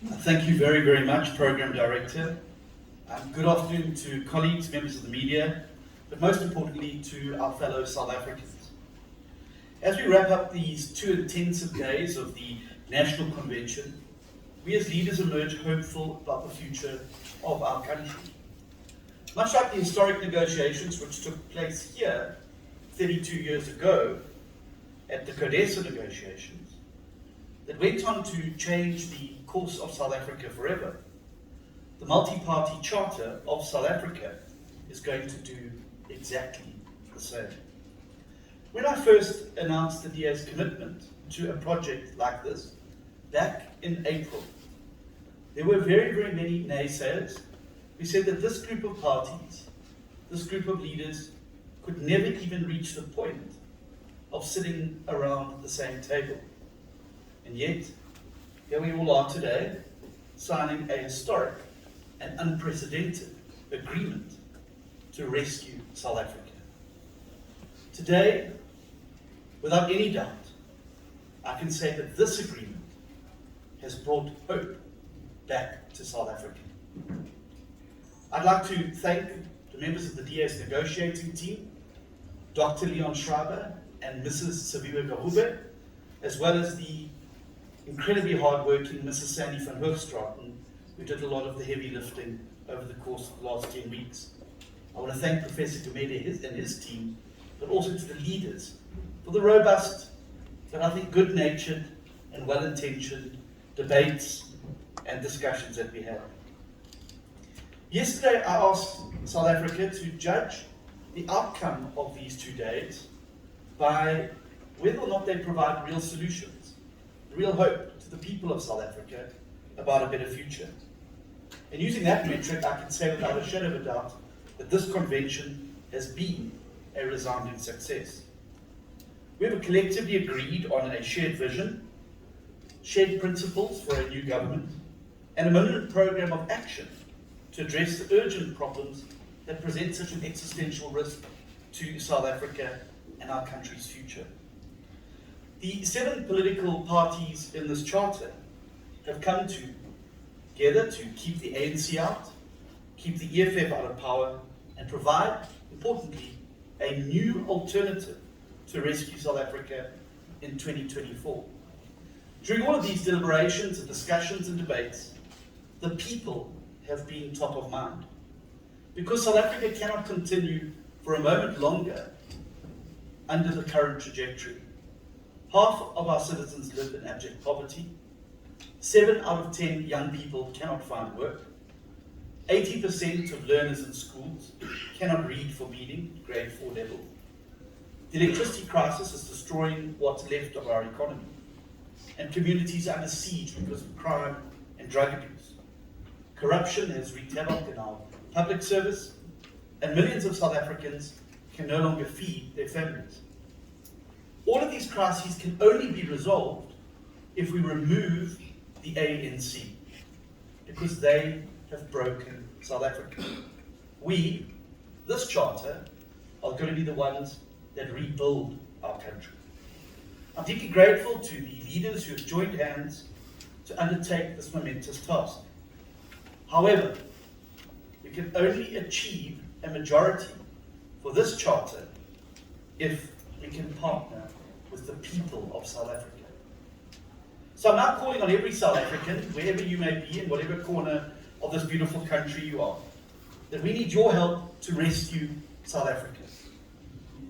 Thank you very, very much, Program Director. Good afternoon to colleagues, members of the media, but most importantly to our fellow South Africans. As we wrap up these 2 intensive days of the National Convention, we as leaders emerge hopeful about the future of our country. Much like the historic negotiations which took place here 32 years ago at the CODESA negotiations, that went on to change the course of South Africa forever, the multi-party charter of South Africa is going to do exactly the same. When I first announced the DA's commitment to a project like this, back in April, there were very, very many naysayers who said that this group of parties, this group of leaders, could never even reach the point of sitting around the same table. And yet, here we all are today, signing a historic and unprecedented agreement to rescue South Africa. Today, without any doubt, I can say that this agreement has brought hope back to South Africa. I'd like to thank the members of the DA's negotiating team, Dr. Leon Schreiber and Mrs. Saviwe Gahube, as well as the incredibly hardworking Mrs. Sandy van Hoogstraten, who did a lot of the heavy lifting over the course of the last 10 weeks. I want to thank Professor Gumede and his team, but also to the leaders for the robust, but I think good-natured and well-intentioned debates and discussions that we had. Yesterday, I asked South Africa to judge the outcome of these 2 days by whether or not they provide real solutions, real hope to the people of South Africa about a better future. And using that metric, I can say without a shadow of a doubt that this convention has been a resounding success. We have collectively agreed on a shared vision, shared principles for a new government, and a minimum program of action to address the urgent problems that present such an existential risk to South Africa and our country's future. The 7 political parties in this charter have come together to keep the ANC out, keep the EFF out of power, and provide, importantly, a new alternative to rescue South Africa in 2024. During all of these deliberations and discussions and debates, the people have been top of mind. Because South Africa cannot continue for a moment longer under the current trajectory. Half of our citizens live in abject poverty. 7 out of 10 young people cannot find work. 80% of learners in schools cannot read for meaning, grade 4 level. The electricity crisis is destroying what's left of our economy. And communities are under siege because of crime and drug abuse. Corruption has wreaked havoc in our public service, and millions of South Africans can no longer feed their families. All of these crises can only be resolved if we remove the ANC, because they have broken South Africa. We, this charter, are going to be the ones that rebuild our country. I'm deeply grateful to the leaders who have joined hands to undertake this momentous task. However, we can only achieve a majority for this charter if we can partner with the people of South Africa. So I'm now calling on every South African, wherever you may be, in whatever corner of this beautiful country you are, that we need your help to rescue South Africa.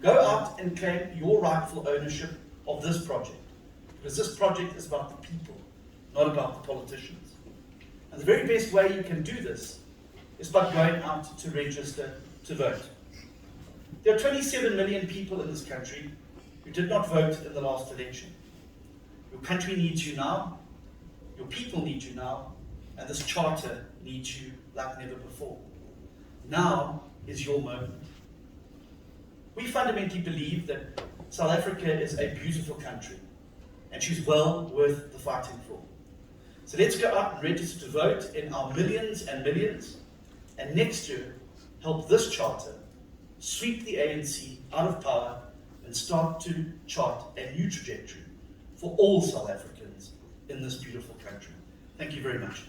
Go out and claim your rightful ownership of this project, because this project is about the people, not about the politicians. And the very best way you can do this is by going out to register to vote. There are 27 million people in this country who did not vote in the last election. Your country needs you now, your people need you now, and this charter needs you like never before. Now is your moment. We fundamentally believe that South Africa is a beautiful country, and she's well worth the fighting for. So let's go out and register to vote in our millions and millions, and next year help this charter sweep the ANC out of power and start to chart a new trajectory for all South Africans in this beautiful country. Thank you very much.